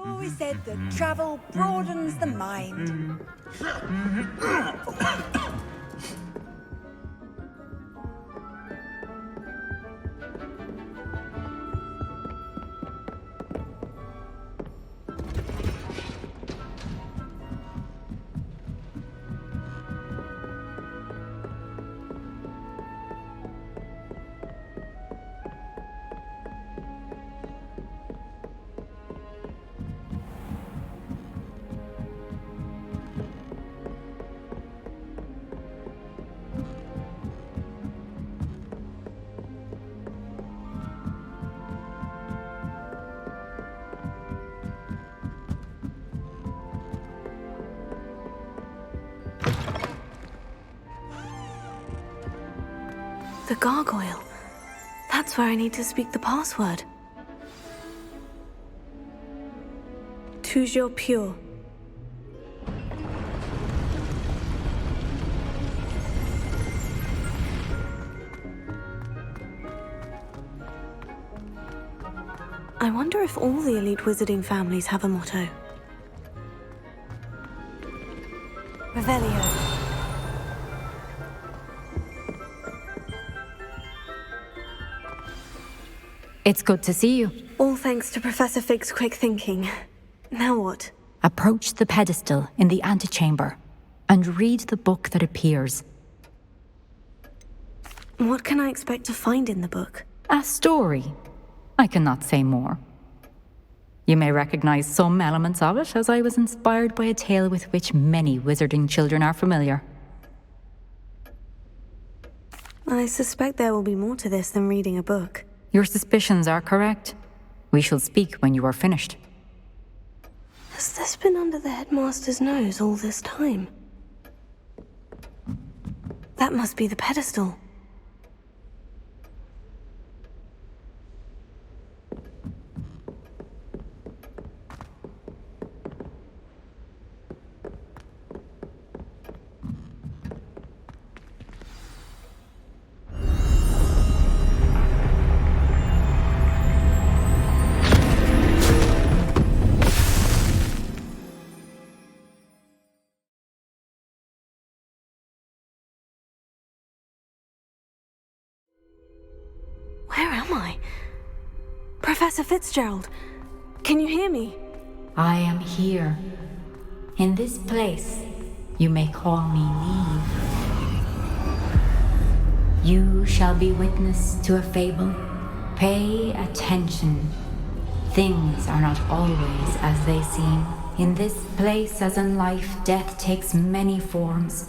Always said that travel broadens the mind. The gargoyle. That's where I need to speak the password. Toujours pure. I wonder if all the elite wizarding families have a motto. Revelio. It's good to see you. All thanks to Professor Fig's quick thinking. Now what? Approach the pedestal in the antechamber and read the book that appears. What can I expect to find in the book? A story. I cannot say more. You may recognize some elements of it, as I was inspired by a tale with which many wizarding children are familiar. I suspect there will be more to this than reading a book. Your suspicions are correct. We shall speak when you are finished. Has this been under the headmaster's nose all this time? That must be the pedestal. Where am I? Professor Fitzgerald, can you hear me? I am here. In this place, you may call me Neve. You shall be witness to a fable. Pay attention. Things are not always as they seem. In this place, as in life, death takes many forms.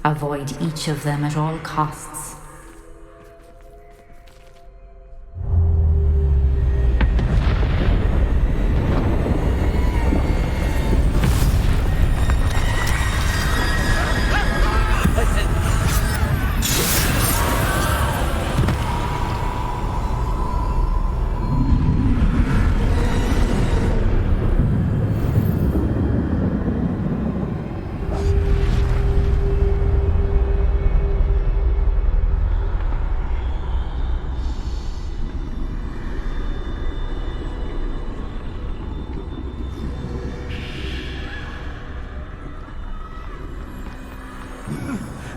Avoid each of them at all costs.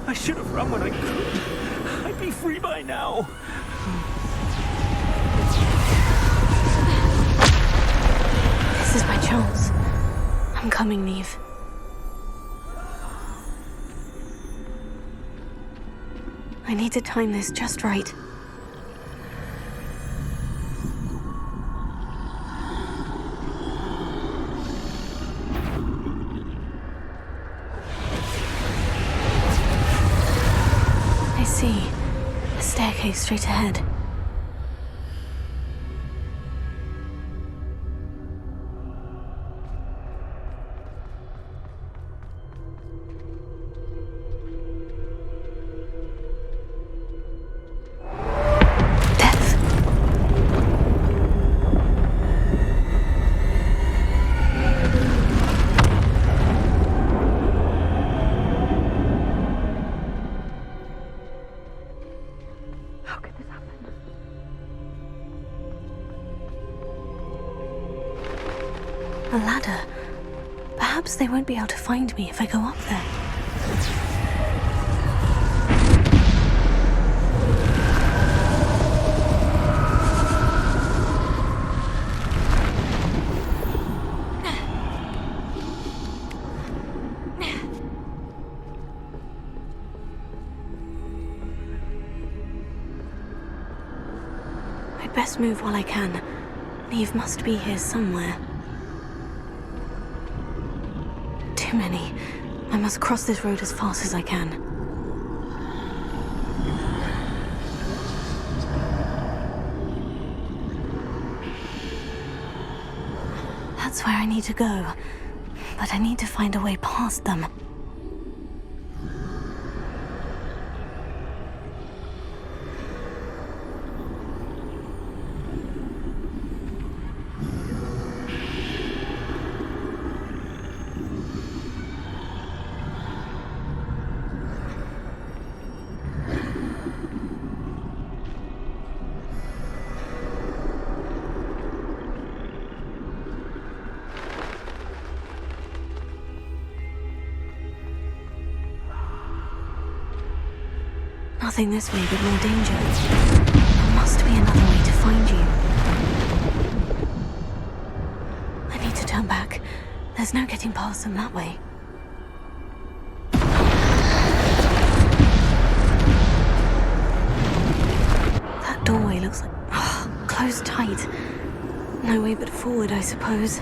I should have run when I could. I'd be free by now. This is my chance. I'm coming, Neve. I need to time this just right. I see. A staircase straight ahead. How could this happen? A ladder. Perhaps they won't be able to find me if I go up there. I'd best move while I can. Neve must be here somewhere. Too many. I must cross this road as fast as I can. That's where I need to go. But I need to find a way past them. Nothing this way but more danger. There must be another way to find you. I need to turn back. There's no getting past them that way. That doorway looks like... closed tight. No way but forward, I suppose.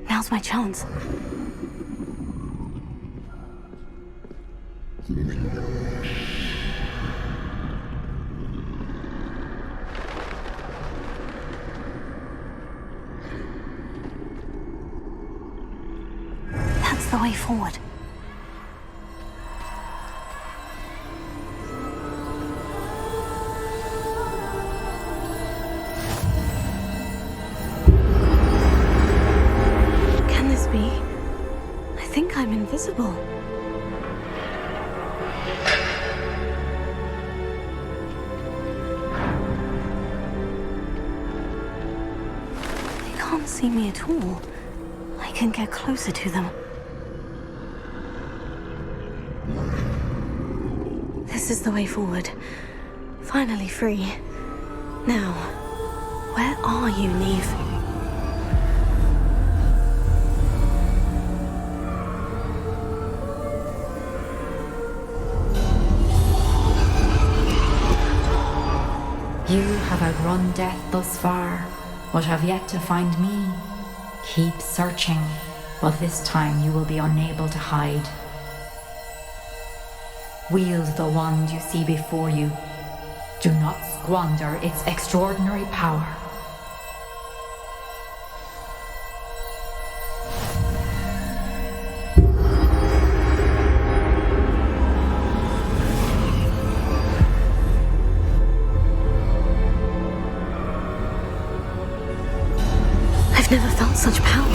Now's my chance. That's the way forward. I think I'm invisible. They can't see me at all. I can get closer to them. This is the way forward. Finally free. Now, where are you, Neve? You have outrun death thus far, but have yet to find me. Keep searching, but this time you will be unable to hide. Wield the wand you see before you. Do not squander its extraordinary power. I've never felt such power.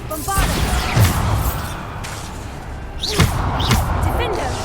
Bombarda! Defender!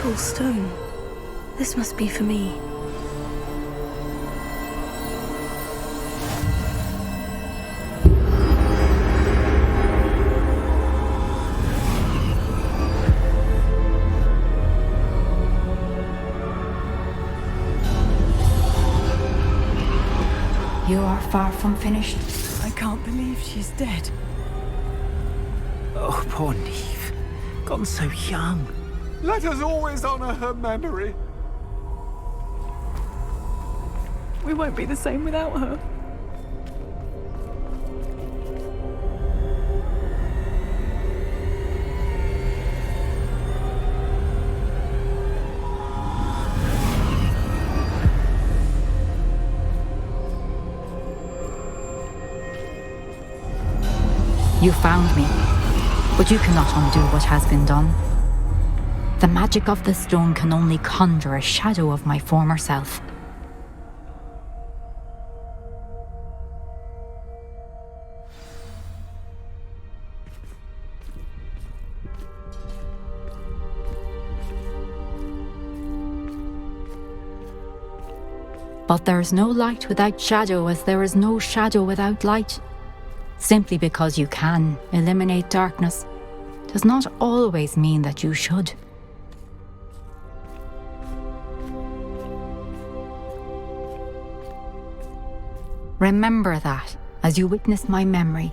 opal stone. This must be for me. You are far from finished. I can't believe she's dead. Oh, poor Neve. Gone so young. Let us always honor her memory. We won't be the same without her. You found me, but you cannot undo what has been done. The magic of the stone can only conjure a shadow of my former self. But there is no light without shadow, as there is no shadow without light. Simply because you can eliminate darkness does not always mean that you should. Remember that as you witness my memory.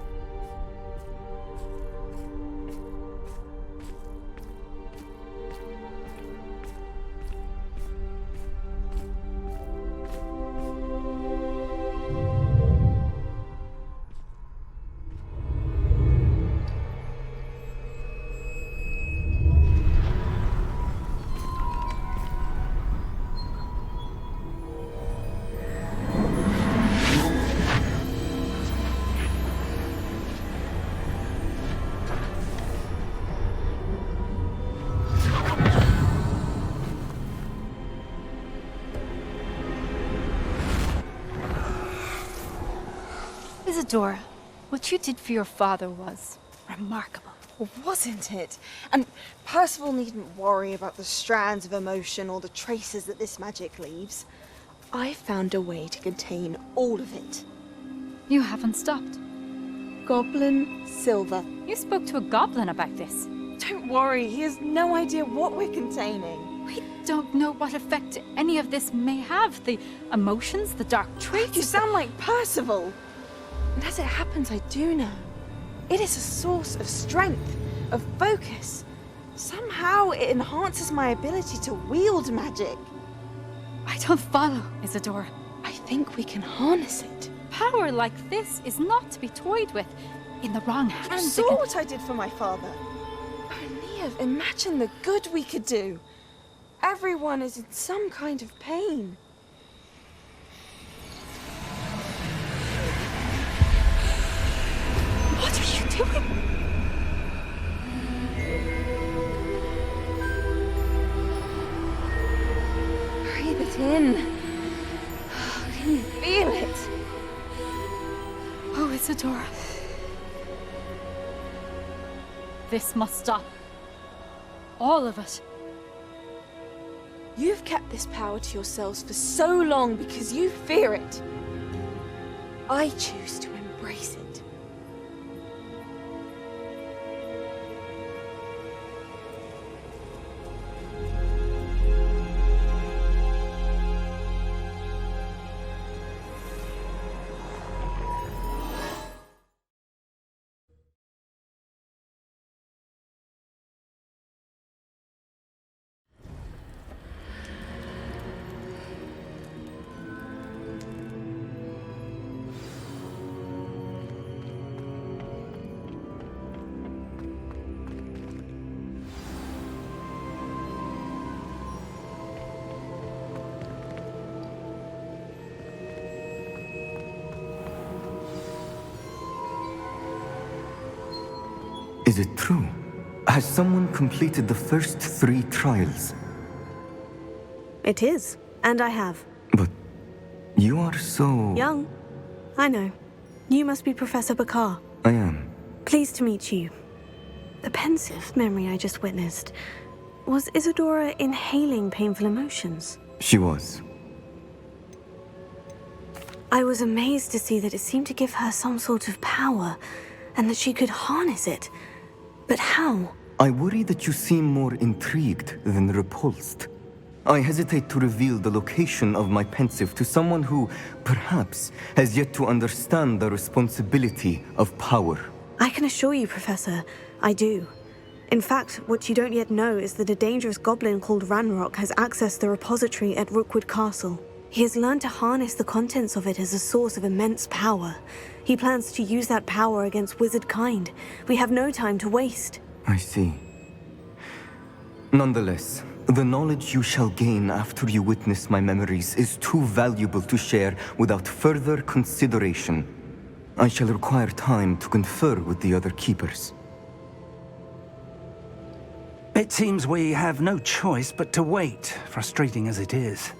Isadora, what you did for your father was remarkable. Well, wasn't it? And Percival needn't worry about the strands of emotion or the traces that this magic leaves. I found a way to contain all of it. You haven't stopped. Goblin Silver. You spoke to a goblin about this. Don't worry, he has no idea what we're containing. We don't know what effect any of this may have. The emotions, the dark traits. You sound like Percival. And as it happens, I do know. It is a source of strength, of focus. Somehow it enhances my ability to wield magic. I don't follow, Isadora. I think we can harness it. Power like this is not to be toyed with. In the wrong You hands, saw what I did for my father. Oh, Neve, imagine the good we could do. Everyone is in some kind of pain. What are you doing? Breathe it in. Can you feel it? Oh, Isadora. This must stop. All of it. You've kept this power to yourselves for so long because you fear it. I choose to embrace it. Is it true? Has someone completed the first 3 trials? It is, and I have. But you are so... Young. I know. You must be Professor Bakar. I am. Pleased to meet you. The pensive memory I just witnessed. Was Isadora inhaling painful emotions? She was. I was amazed to see that it seemed to give her some sort of power, and that she could harness it. But how? I worry that you seem more intrigued than repulsed. I hesitate to reveal the location of my pensive to someone who, perhaps, has yet to understand the responsibility of power. I can assure you, Professor, I do. In fact, what you don't yet know is that a dangerous goblin called Ranrock has accessed the repository at Rookwood Castle. He has learned to harness the contents of it as a source of immense power. He plans to use that power against wizard kind. We have no time to waste. I see. Nonetheless, the knowledge you shall gain after you witness my memories is too valuable to share without further consideration. I shall require time to confer with the other keepers. It seems we have no choice but to wait, frustrating as it is.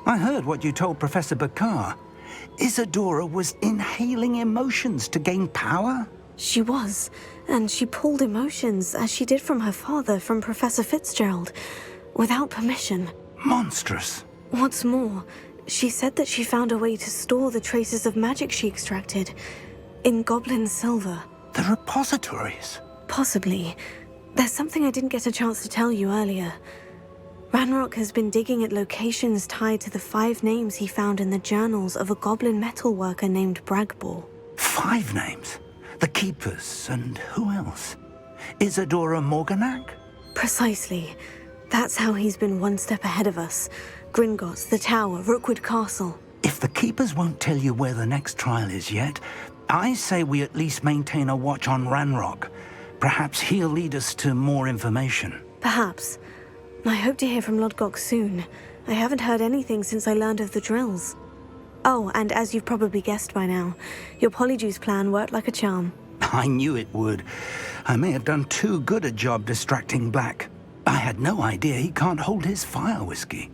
I heard what you told Professor Bakar. Isadora was inhaling emotions to gain power? She was, and she pulled emotions, as she did from her father, from Professor Fitzgerald, without permission. Monstrous. What's more, she said that she found a way to store the traces of magic she extracted in goblin silver. The repositories? Possibly. There's something I didn't get a chance to tell you earlier. Ranrock has been digging at locations tied to the 5 names he found in the journals of a goblin metalworker named Bragbor. 5 names? The Keepers, and who else? Isadora Morganac? Precisely. That's how he's been one step ahead of us. Gringotts, the Tower, Rookwood Castle. If the Keepers won't tell you where the next trial is yet, I say we at least maintain a watch on Ranrock. Perhaps he'll lead us to more information. Perhaps. I hope to hear from Lodgok soon. I haven't heard anything since I learned of the drills. Oh, and as you've probably guessed by now, your Polyjuice plan worked like a charm. I knew it would. I may have done too good a job distracting Black. I had no idea he can't hold his fire whiskey.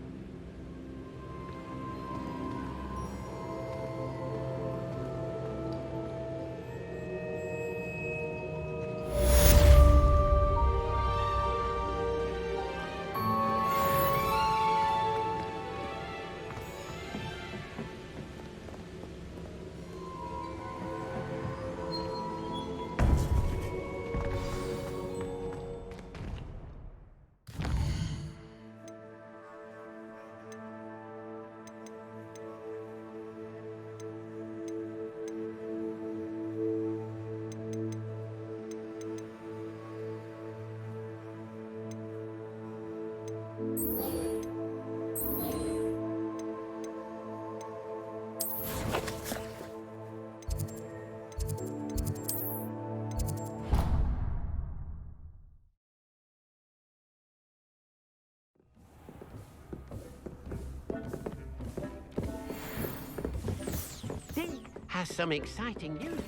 Has some exciting news.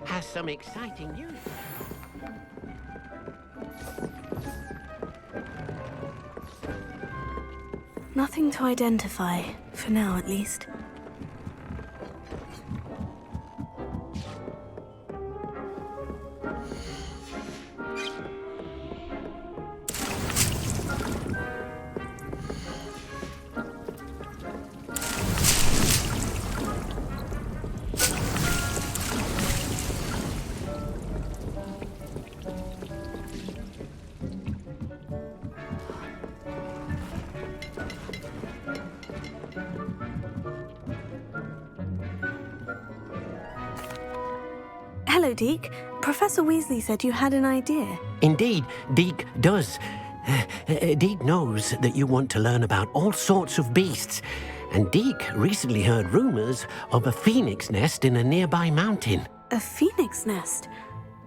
Has some exciting news. Nothing to identify, for now at least. Hello, Deke. Professor Weasley said you had an idea. Indeed, Deke does. Deke knows that you want to learn about all sorts of beasts, and Deke recently heard rumors of a phoenix nest in a nearby mountain. A phoenix nest?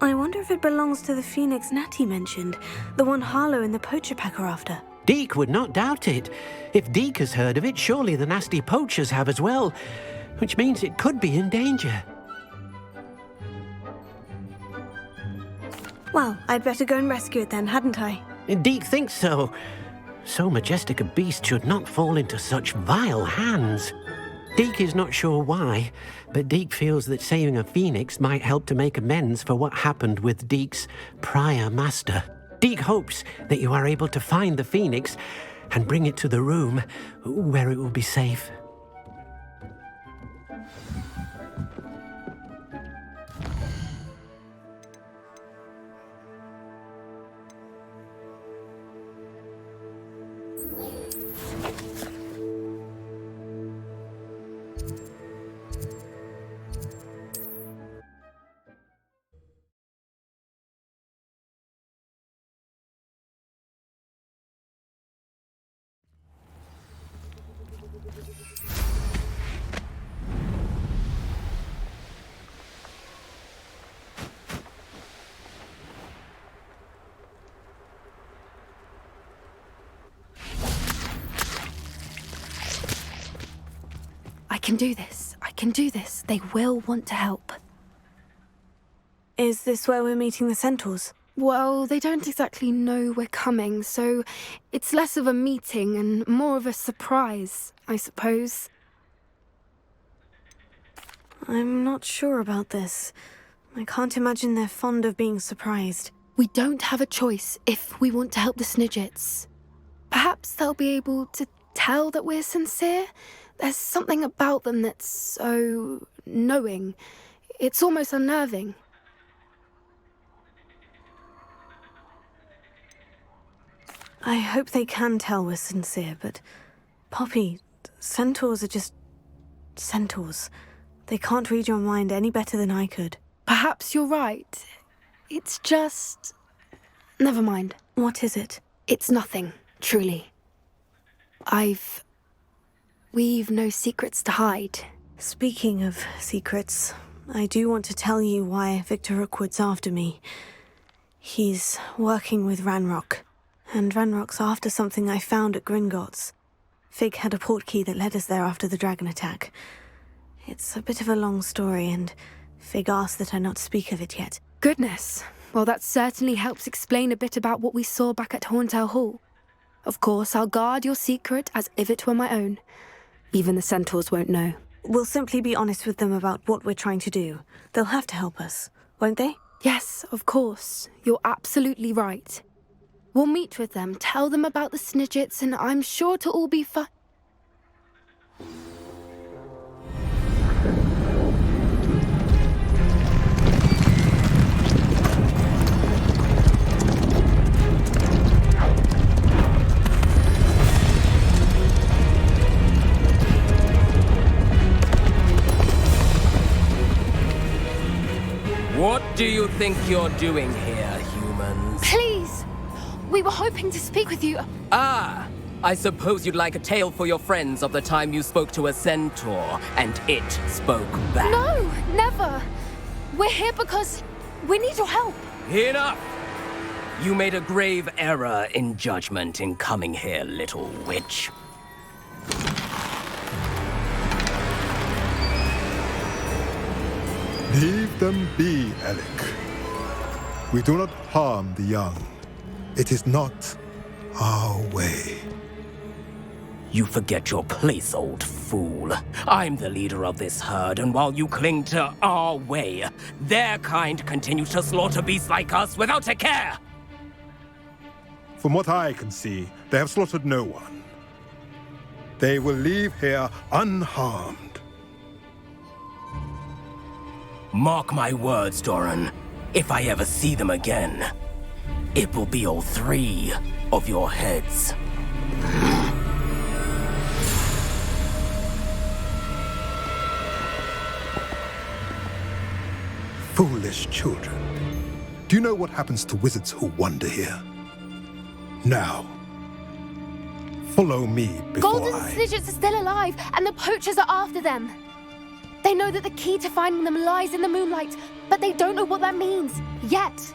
I wonder if it belongs to the phoenix Natty mentioned, the one Harlow and the poacher pack are after. Deke would not doubt it. If Deke has heard of it, surely the nasty poachers have as well, which means it could be in danger. Well, I'd better go and rescue it then, hadn't I? Deke thinks so. So majestic a beast should not fall into such vile hands. Deke is not sure why, but Deke feels that saving a phoenix might help to make amends for what happened with Deke's prior master. Deke hopes that you are able to find the phoenix and bring it to the room where it will be safe. I can do this. I can do this. They will want to help. Is this where we're meeting the centaurs? Well, they don't exactly know we're coming, so it's less of a meeting and more of a surprise, I suppose. I'm not sure about this. I can't imagine they're fond of being surprised. We don't have a choice if we want to help the Snidgets. Perhaps they'll be able to tell that we're sincere. There's something about them that's so knowing. It's almost unnerving. I hope they can tell we're sincere, but Poppy, centaurs are just centaurs. They can't read your mind any better than I could. Perhaps you're right. It's just... Never mind. What is it? It's nothing, truly. We've no secrets to hide. Speaking of secrets, I do want to tell you why Victor Rookwood's after me. He's working with Ranrock, and Ranrock's after something I found at Gringotts. Fig had a portkey that led us there after the dragon attack. It's a bit of a long story, and Fig asked that I not speak of it yet. Goodness. Well, that certainly helps explain a bit about what we saw back at Horntail Hall. Of course, I'll guard your secret as if it were my own. Even the centaurs won't know. We'll simply be honest with them about what we're trying to do. They'll have to help us, won't they? Yes, of course. You're absolutely right. We'll meet with them, tell them about the Snidgets, and I'm sure to all be fine. What do you think you're doing here, humans? Please! We were hoping to speak with you. Ah! I suppose you'd like a tale for your friends of the time you spoke to a centaur, and it spoke back. No, never! We're here because we need your help. Enough! You made a grave error in judgment in coming here, little witch. Leave them be, Alec. We do not harm the young. It is not our way. You forget your place, old fool. I'm the leader of this herd, and while you cling to our way, their kind continue to slaughter beasts like us without a care! From what I can see, they have slaughtered no one. They will leave here unharmed. Mark my words, Doran. If I ever see them again, it will be all 3 of your heads. Foolish children. Do you know what happens to wizards who wander here? Now, follow me before Golden Snidgets are still alive, and the poachers are after them. They know that the key to finding them lies in the moonlight, but they don't know what that means, yet.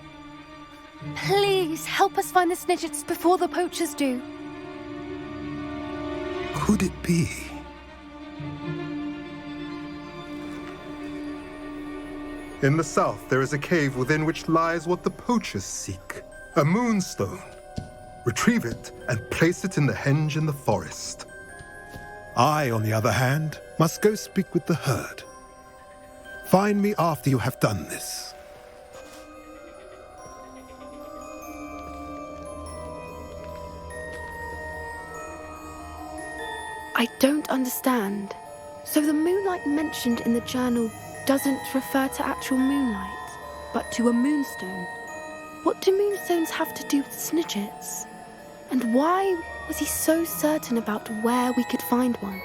Please, help us find the Snidgets before the poachers do. Could it be? In the south, there is a cave within which lies what the poachers seek. A moonstone. Retrieve it and place it in the henge in the forest. I, on the other hand, must go speak with the herd. Find me after you have done this. I don't understand. So the moonlight mentioned in the journal doesn't refer to actual moonlight, but to a moonstone. What do moonstones have to do with Snidgets? And why was he so certain about where we could find one?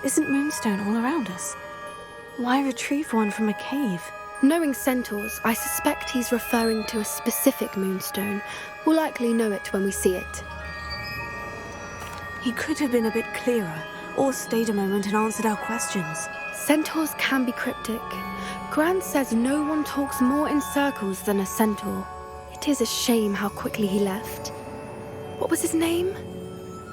Isn't moonstone all around us? Why retrieve one from a cave? Knowing centaurs, I suspect he's referring to a specific moonstone. We'll likely know it when we see it. He could have been a bit clearer, or stayed a moment and answered our questions. Centaurs can be cryptic. Gran says no one talks more in circles than a centaur. It is a shame how quickly he left. What was his name?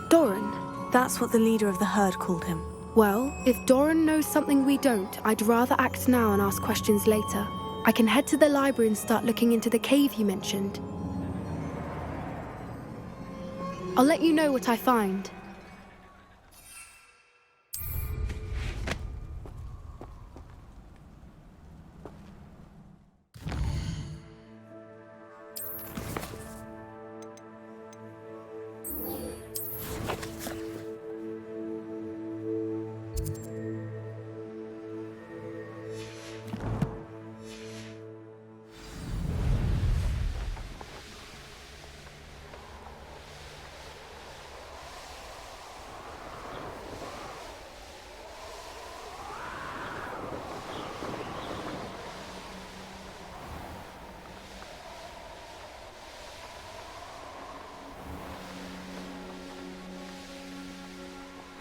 Doran. That's what the leader of the herd called him. Well, if Doran knows something we don't, I'd rather act now and ask questions later. I can head to the library and start looking into the cave you mentioned. I'll let you know what I find.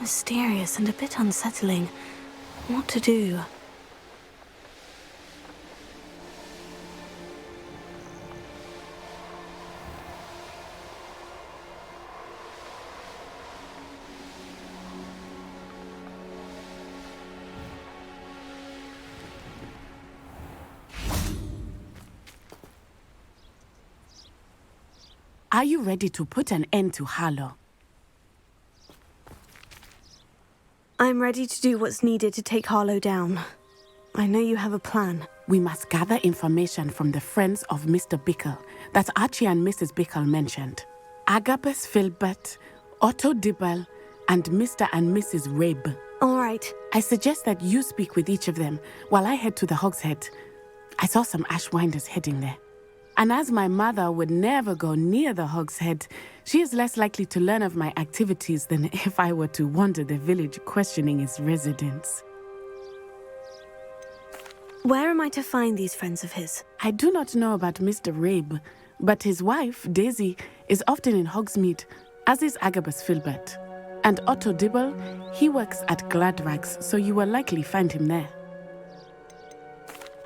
Mysterious and a bit unsettling. What to do? Are you ready to put an end to Hallow? I'm ready to do what's needed to take Hallow down. I know you have a plan. We must gather information from the friends of Mr. Bickle that Archie and Mrs. Bickle mentioned. Agabus Filbert, Otto Dibble, and Mr. and Mrs. Rabe. All right. I suggest that you speak with each of them while I head to the Hogshead. I saw some Ashwinders heading there. And as my mother would never go near the Hogshead, she is less likely to learn of my activities than if I were to wander the village questioning its residents. Where am I to find these friends of his? I do not know about Mr. Rabe, but his wife, Daisy, is often in Hogsmeade, as is Agabus Filbert. And Otto Dibble, he works at Gladrags, so you will likely find him there.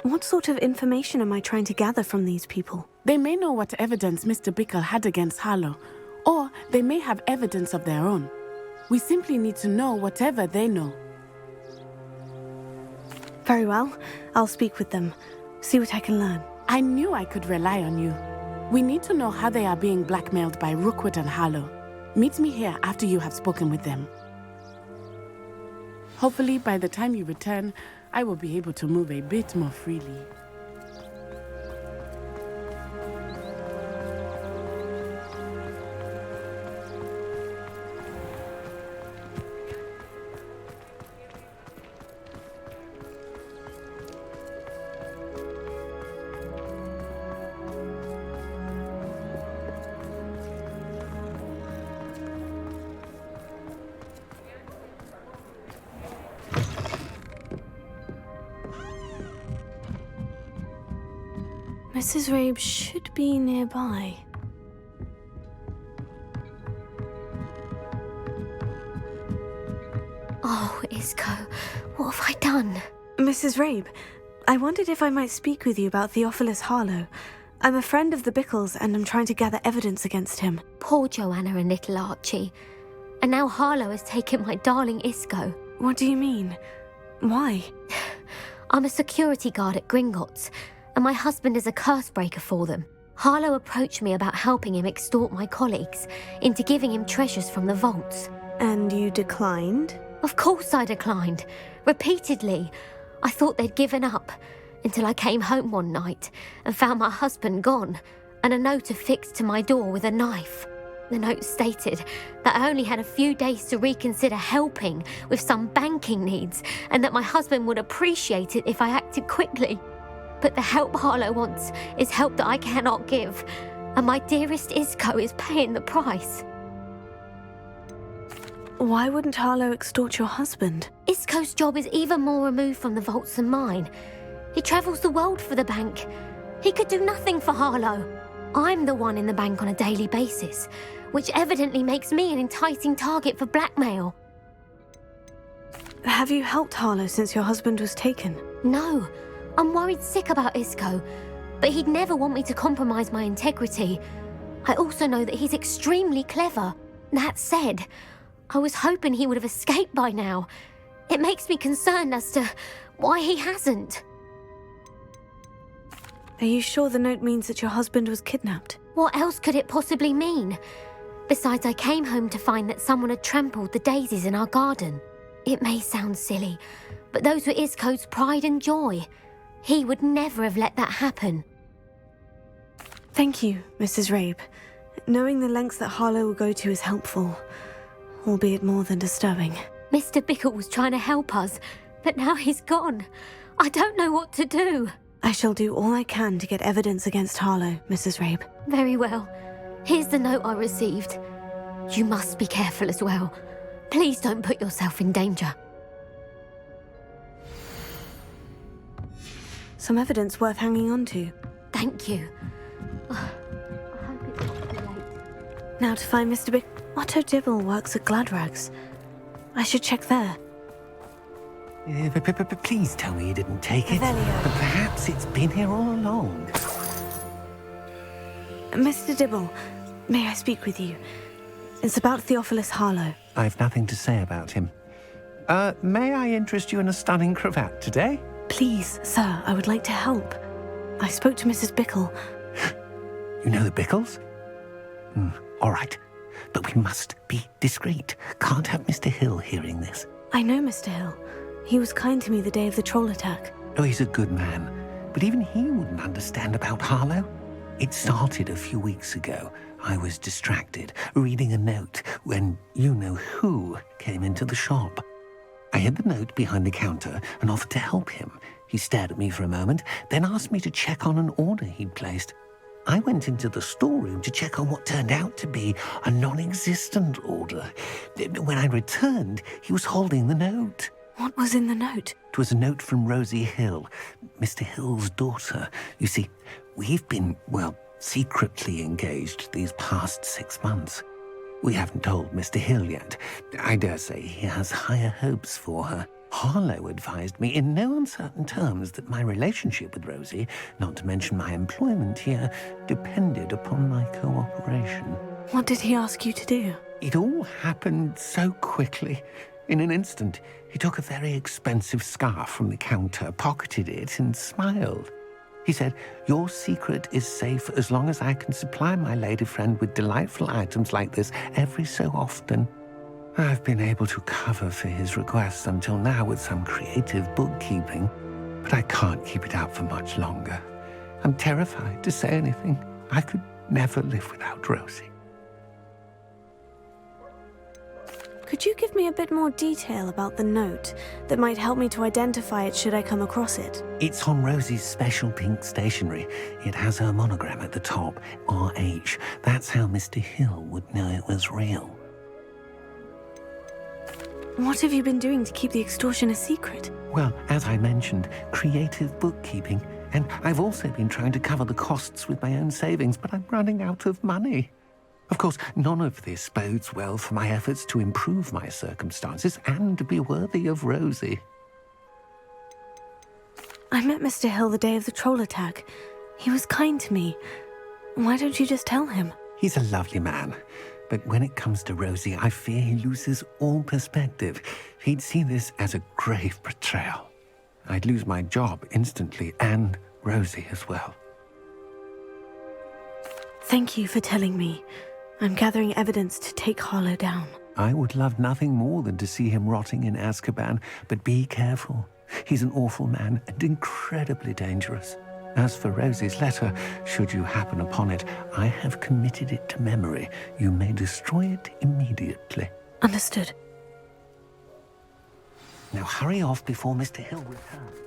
What sort of information am I trying to gather from these people? They may know what evidence Mr. Bickle had against Hallow, or they may have evidence of their own. We simply need to know whatever they know. Very well. I'll speak with them. See what I can learn. I knew I could rely on you. We need to know how they are being blackmailed by Rookwood and Hallow. Meet me here after you have spoken with them. Hopefully, by the time you return, I will be able to move a bit more freely. Mrs. Rabe should be nearby. Oh, Isco, what have I done? Mrs. Rabe, I wondered if I might speak with you about Theophilus Harlow. I'm a friend of the Bickles and I'm trying to gather evidence against him. Poor Joanna and little Archie. And now Harlow has taken my darling Isco. What do you mean? Why? I'm a security guard at Gringotts, and my husband is a curse breaker for them. Harlow approached me about helping him extort my colleagues into giving him treasures from the vaults. And you declined? Of course I declined. Repeatedly. I thought they'd given up, until I came home one night and found my husband gone, and a note affixed to my door with a knife. The note stated that I only had a few days to reconsider helping with some banking needs, and that my husband would appreciate it if I acted quickly. But the help Harlow wants is help that I cannot give, and my dearest Isco is paying the price. Why wouldn't Harlow extort your husband? Isco's job is even more removed from the vaults than mine. He travels the world for the bank. He could do nothing for Harlow. I'm the one in the bank on a daily basis, which evidently makes me an enticing target for blackmail. Have you helped Harlow since your husband was taken? No. I'm worried sick about Isco, but he'd never want me to compromise my integrity. I also know that he's extremely clever. That said, I was hoping he would have escaped by now. It makes me concerned as to why he hasn't. Are you sure the note means that your husband was kidnapped? What else could it possibly mean? Besides, I came home to find that someone had trampled the daisies in our garden. It may sound silly, but those were Isco's pride and joy. He would never have let that happen. Thank you, Mrs. Rabe. Knowing the lengths that Harlow will go to is helpful, albeit more than disturbing. Mr. Bickle was trying to help us, but now he's gone. I don't know what to do. I shall do all I can to get evidence against Harlow, Mrs. Rabe. Very well. Here's the note I received. You must be careful as well. Please don't put yourself in danger. Some evidence worth hanging on to. Thank you. I hope it's not too late. Now to find Mr. Bick. Otto Dibble works at Gladrags. I should check there. Please tell me you didn't take it. Perhaps it's been here all along. Mr. Dibble, may I speak with you? It's about Theophilus Harlow. I've nothing to say about him. May I interest you in a stunning cravat today? Please, sir, I would like to help. I spoke to Mrs. Bickle. You know the Bickles? All right. But we must be discreet. Can't have Mr. Hill hearing this. I know Mr. Hill. He was kind to me the day of the troll attack. Oh, he's a good man. But even he wouldn't understand about Harlow. It started a few weeks ago. I was distracted, reading a note, when you-know-who came into the shop. I hid the note behind the counter and offered to help him. He stared at me for a moment, then asked me to check on an order he'd placed. I went into the storeroom to check on what turned out to be a non-existent order. When I returned, he was holding the note. What was in the note? It was a note from Rosie Hill, Mr. Hill's daughter. You see, we've been, secretly engaged these past 6 months. We haven't told Mr. Hill yet. I dare say he has higher hopes for her. Harlow advised me in no uncertain terms that my relationship with Rosie, not to mention my employment here, depended upon my cooperation. What did he ask you to do? It all happened so quickly. In an instant, he took a very expensive scarf from the counter, pocketed it, and smiled. He said, "Your secret is safe as long as I can supply my lady friend with delightful items like this every so often." I've been able to cover for his requests until now with some creative bookkeeping, but I can't keep it up for much longer. I'm terrified to say anything. I could never live without Rosie. Could you give me a bit more detail about the note that might help me to identify it should I come across it? It's on Rosie's special pink stationery. It has her monogram at the top, RH. That's how Mr. Hill would know it was real. What have you been doing to keep the extortion a secret? Well, as I mentioned, creative bookkeeping. And I've also been trying to cover the costs with my own savings, but I'm running out of money. Of course, none of this bodes well for my efforts to improve my circumstances and be worthy of Rosie. I met Mr. Hill the day of the troll attack. He was kind to me. Why don't you just tell him? He's a lovely man, but when it comes to Rosie, I fear he loses all perspective. He'd see this as a grave betrayal. I'd lose my job instantly, and Rosie as well. Thank you for telling me. I'm gathering evidence to take Harlow down. I would love nothing more than to see him rotting in Azkaban, but be careful. He's an awful man and incredibly dangerous. As for Rosie's letter, should you happen upon it, I have committed it to memory. You may destroy it immediately. Understood. Now hurry off before Mr. Hill returns.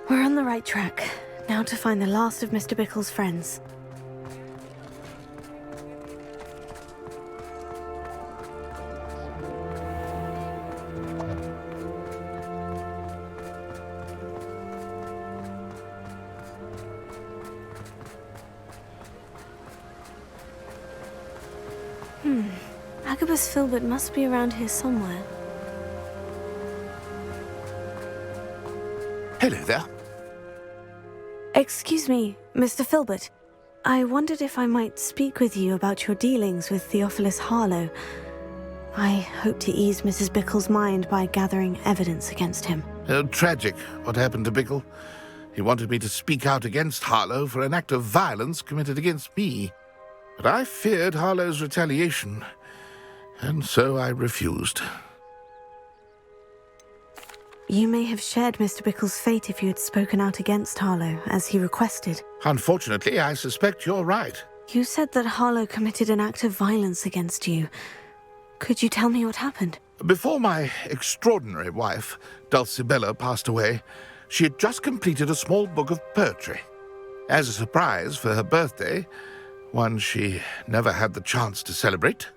We're on the right track. Now to find the last of Mr. Bickle's friends. Agabus Filbert must be around here somewhere. Hello there. Excuse me, Mr. Filbert. I wondered if I might speak with you about your dealings with Theophilus Harlow. I hope to ease Mrs. Bickle's mind by gathering evidence against him. Tragic, what happened to Bickle. He wanted me to speak out against Harlow for an act of violence committed against me. But I feared Harlow's retaliation, and so I refused. You may have shared Mr. Bickle's fate if you had spoken out against Harlow, as he requested. Unfortunately, I suspect you're right. You said that Harlow committed an act of violence against you. Could you tell me what happened? Before my extraordinary wife, Dulcibella, passed away, she had just completed a small book of poetry. As a surprise for her birthday, one she never had the chance to celebrate,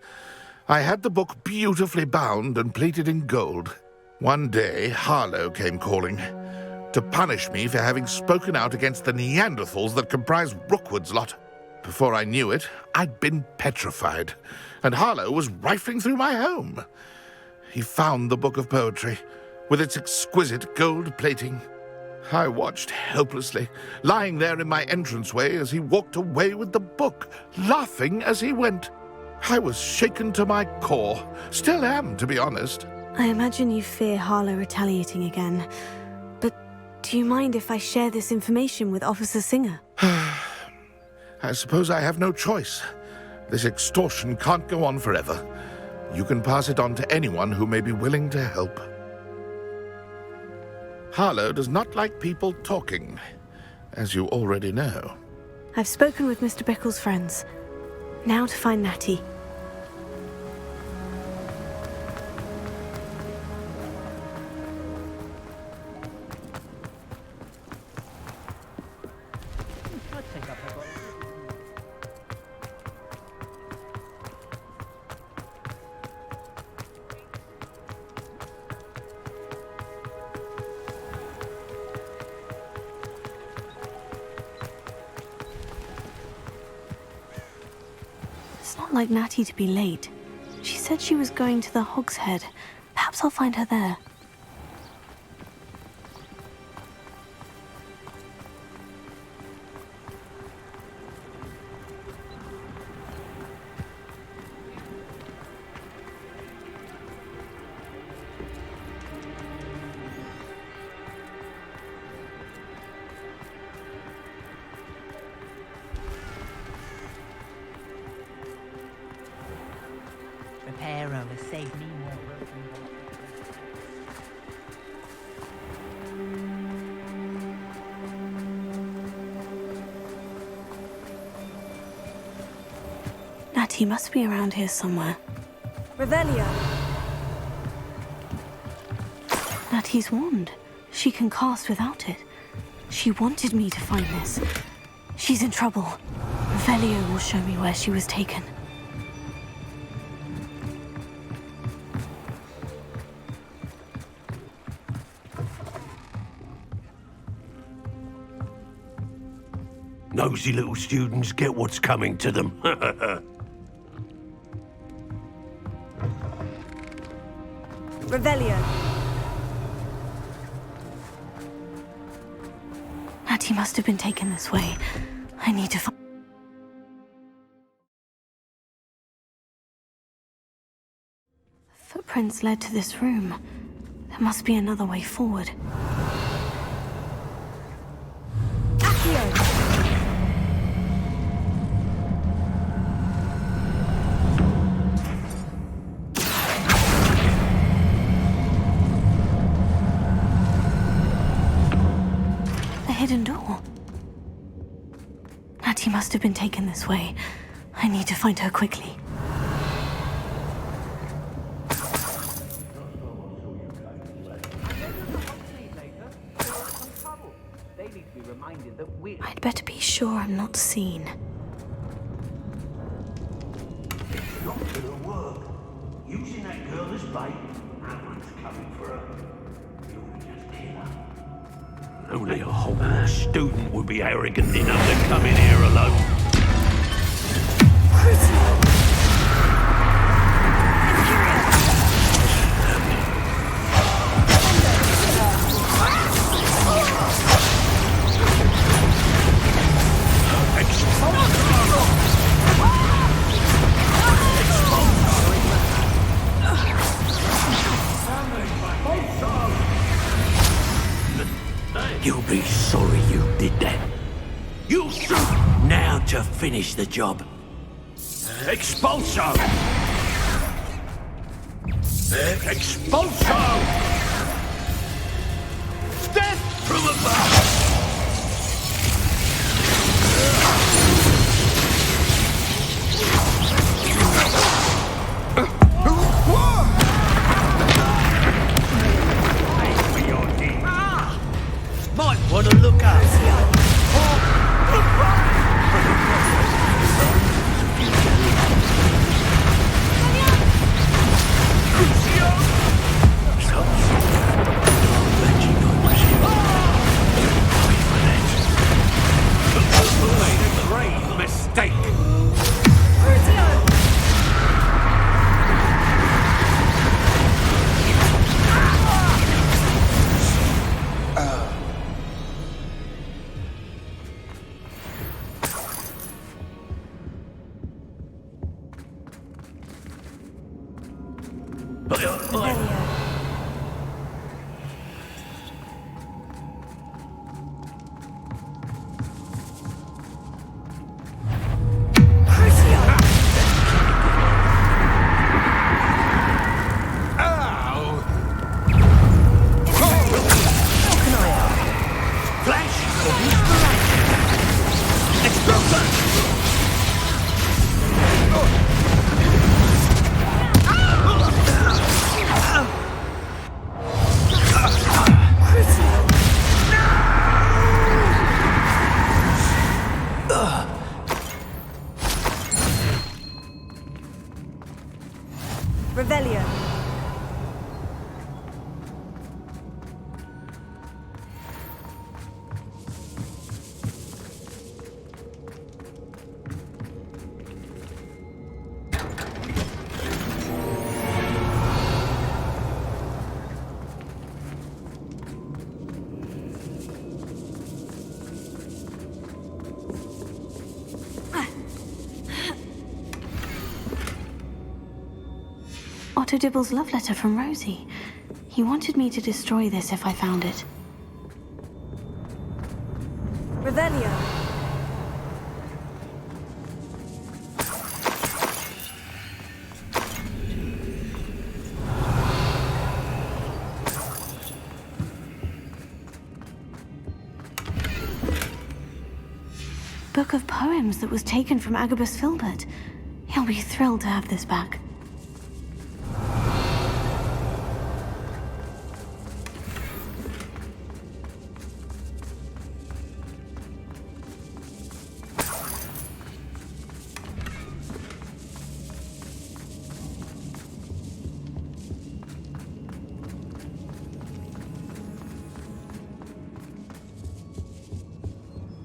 I had the book beautifully bound and plated in gold. One day, Harlow came calling to punish me for having spoken out against the Neanderthals that comprise Rookwood's lot. Before I knew it, I'd been petrified, and Harlow was rifling through my home. He found the book of poetry, with its exquisite gold plating. I watched helplessly, lying there in my entranceway as he walked away with the book, laughing as he went. I was shaken to my core. Still am, to be honest. I imagine you fear Harlow retaliating again. But do you mind if I share this information with Officer Singer? I suppose I have no choice. This extortion can't go on forever. You can pass it on to anyone who may be willing to help. Harlow does not like people talking, as you already know. I've spoken with Mr. Bickle's friends. Now to find Natty. Like Natty to be late. She said she was going to the Hog's Head. Perhaps I'll find her there. Reparo has saved me more broken Natty must be around here somewhere. Revelio! Natty's wand. She can cast without it. She wanted me to find this. She's in trouble. Revelio will show me where she was taken. nosy little students get what's coming to them. Revelio. Natty must have been taken this way. I need to find... Footprints led to this room. There must be another way forward. The hidden door. Natty must have been taken this way. I need to find her quickly. I'd better be sure I'm not seen. It's not gonna work. Using that girl as bait, that one's coming for her. You'll just kill her. Only a Hogwarts student would be arrogant enough to come in here alone. You'll be sorry you did that. You shoot! Now to finish the job. Expulso! Expulso! Death from above! Might want to look up. Great mistake. Revelio. Otto Dibble's love letter from Rosie. He wanted me to destroy this if I found it. Revelio. Book of poems that was taken from Agabus Filbert. He'll be thrilled to have this back.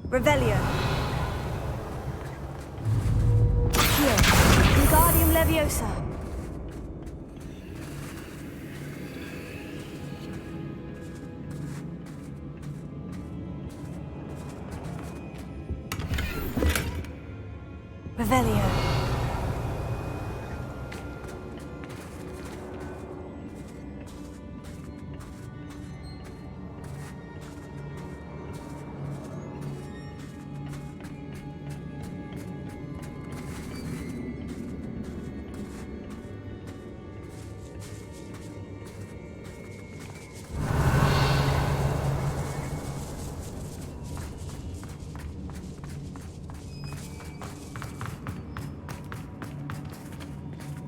Revelio. Leviosa. Revelio.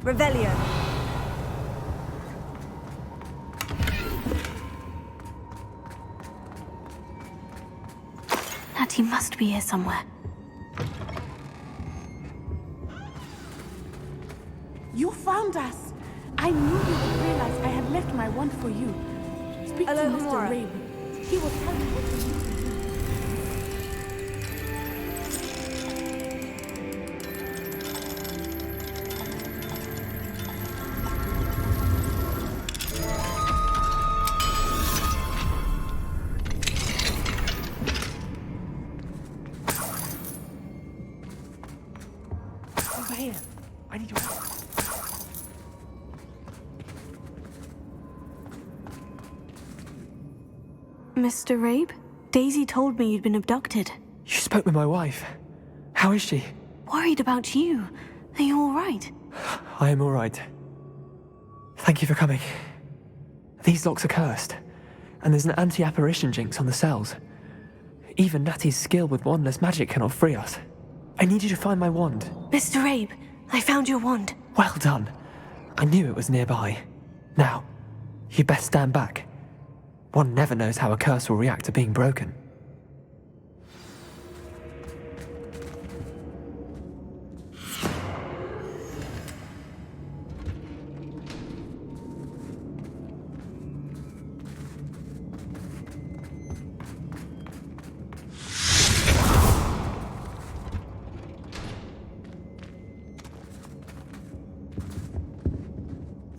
Revelio. Natty must be here somewhere. You found us! I knew you would realize I had left my wand for you. Speak Hello, to Mr. Amora. Rabe. He will tell you what to do. Over here. I need your help. Mr. Rabe? Daisy told me you'd been abducted. You spoke with my wife. How is she? Worried about you. Are you all right? I am all right. Thank you for coming. These locks are cursed, and there's an anti-apparition jinx on the cells. Even Natty's skill with wandless magic cannot free us. I need you to find my wand. Mr. Rabe, I found your wand. Well done. I knew it was nearby. Now, you best stand back. One never knows how a curse will react to being broken.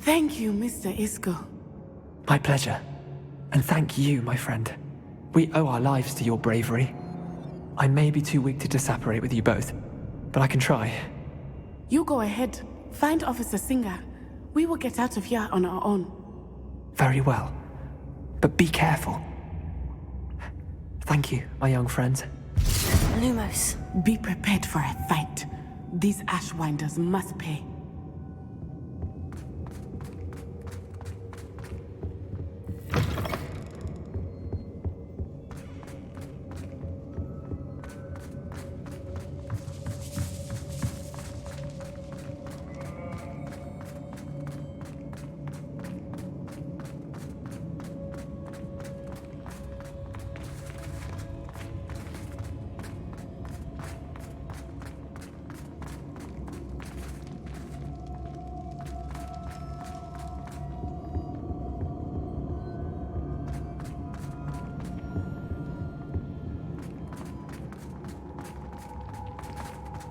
Thank you, Mr. Isco. My pleasure. And thank you, my friend. We owe our lives to your bravery. I may be too weak to disapparate with you both, but I can try. You go ahead. Find Officer Singer. We will get out of here on our own. Very well. But be careful. Thank you, my young friends. Lumos. Be prepared for a fight. These Ashwinders must pay.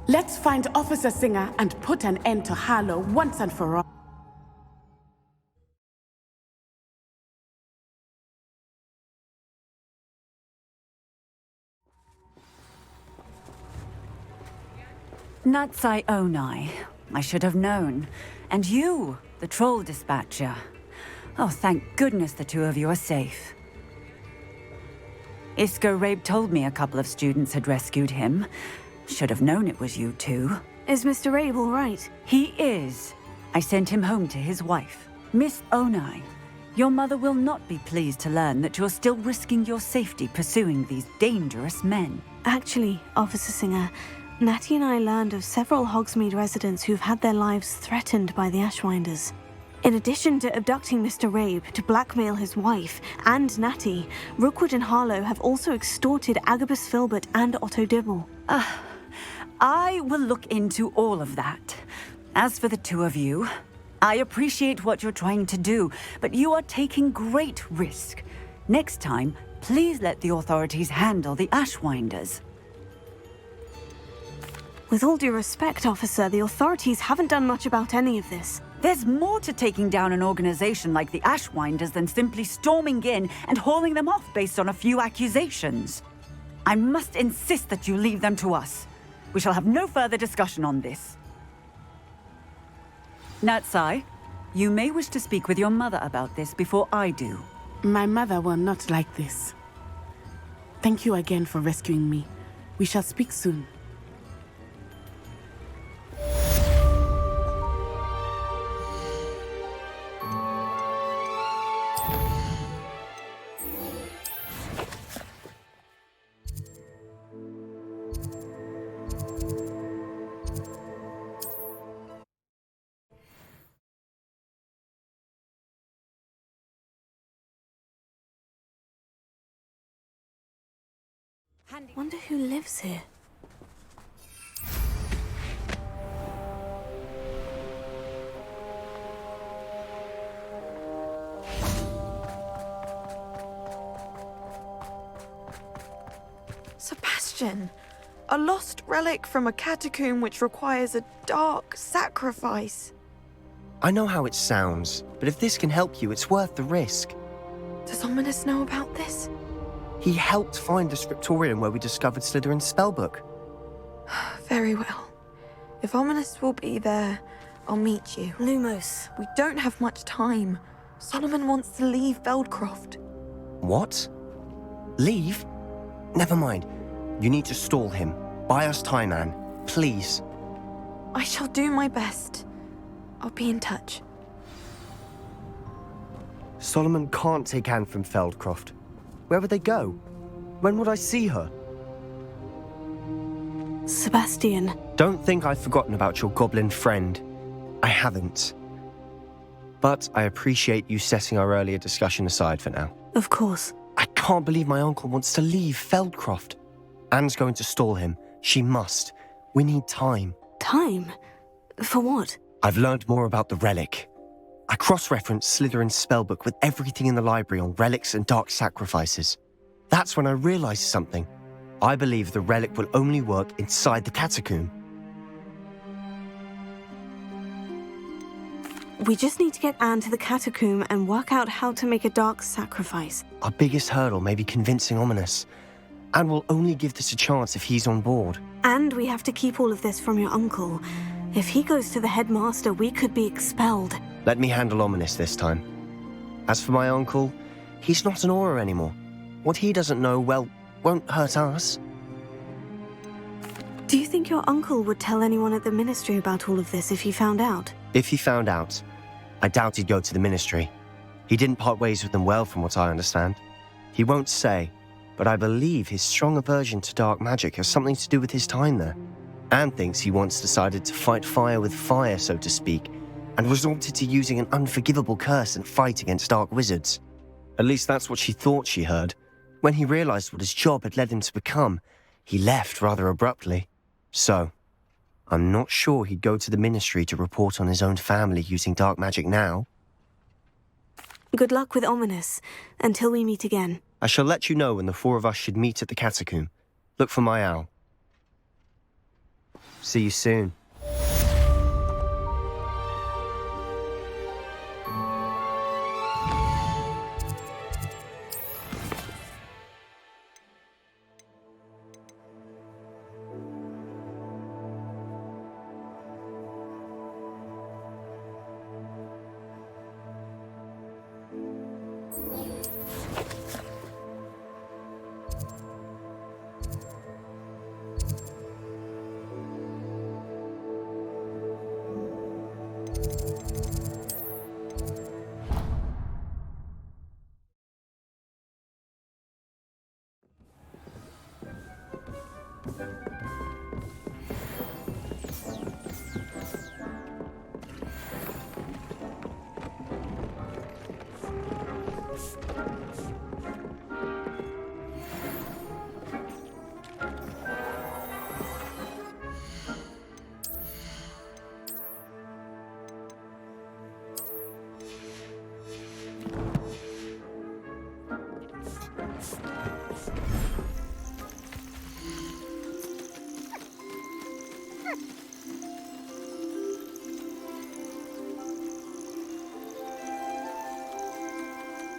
Let's find Officer Singer and put an end to Harlow once and for all. Natsai Onai. I should have known. And you, the troll dispatcher. Oh, thank goodness the two of you are safe. Isco Rabe told me a couple of students had rescued him. Should have known it was you two. Is Mr. Rabe all right? He is. I sent him home to his wife. Miss Onai, your mother will not be pleased to learn that you're still risking your safety pursuing these dangerous men. Actually, Officer Singer, Natty and I learned of several Hogsmeade residents who've had their lives threatened by the Ashwinders. In addition to abducting Mr. Rabe to blackmail his wife and Natty, Rookwood and Harlow have also extorted Agabus Filbert and Otto Dibble. I will look into all of that. As for the two of you, I appreciate what you're trying to do, but you are taking great risk. Next time, please let the authorities handle the Ashwinders. With all due respect, officer, the authorities haven't done much about any of this. There's more to taking down an organization like the Ashwinders than simply storming in and hauling them off based on a few accusations. I must insist that you leave them to us. We shall have no further discussion on this. Natsai, you may wish to speak with your mother about this before I do. My mother will not like this. Thank you again for rescuing me. We shall speak soon. Wonder who lives here. Sebastian, a lost relic from a catacomb which requires a dark sacrifice. I know how it sounds, but if this can help you, it's worth the risk. Does Ominous know about this? He helped find the scriptorium where we discovered Slytherin's spellbook. Very well. If Ominous will be there, I'll meet you. Lumos. We don't have much time. Solomon wants to leave Feldcroft. What? Leave? Never mind. You need to stall him. Buy us time, Anne. Please. I shall do my best. I'll be in touch. Solomon can't take Anne from Feldcroft. Where would they go? When would I see her? Sebastian. Don't think I've forgotten about your goblin friend. I haven't. But I appreciate you setting our earlier discussion aside for now. Of course. I can't believe my uncle wants to leave Feldcroft. Anne's going to stall him. She must. We need time. Time? For what? I've learned more about the relic. I cross-referenced Slytherin's spellbook with everything in the library on relics and dark sacrifices. That's when I realized something. I believe the relic will only work inside the catacomb. We just need to get Anne to the catacomb and work out how to make a dark sacrifice. Our biggest hurdle may be convincing Ominous. Anne will only give this a chance if he's on board. And we have to keep all of this from your uncle. If he goes to the headmaster, we could be expelled. Let me handle Ominous this time. As for my uncle, he's not an Auror anymore. What he doesn't know, well, won't hurt us. Do you think your uncle would tell anyone at the ministry about all of this if he found out? If he found out, I doubt he'd go to the ministry. He didn't part ways with them well, from what I understand. He won't say, but I believe his strong aversion to dark magic has something to do with his time there. Anne thinks he once decided to fight fire with fire, so to speak, and resorted to using an unforgivable curse and fight against dark wizards. At least that's what she thought she heard. When he realized what his job had led him to become, he left rather abruptly. So, I'm not sure he'd go to the ministry to report on his own family using dark magic now. Good luck with Ominous, until we meet again. I shall let you know when the four of us should meet at the catacomb. Look for my owl. See you soon.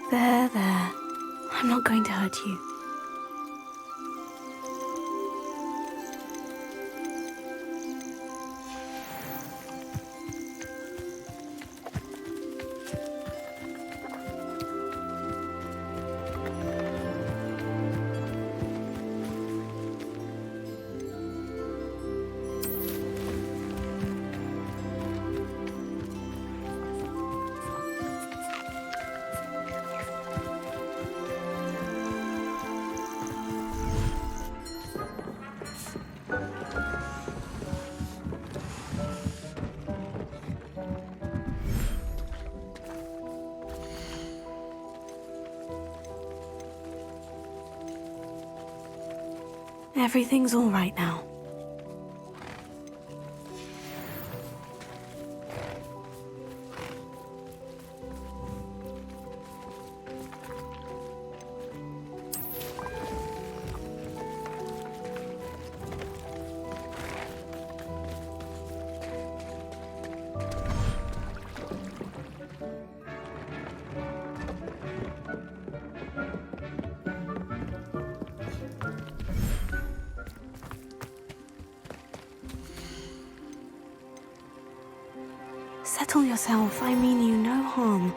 There, there. I'm not going to hurt you. Everything's all right now. Settle yourself. I mean you no harm.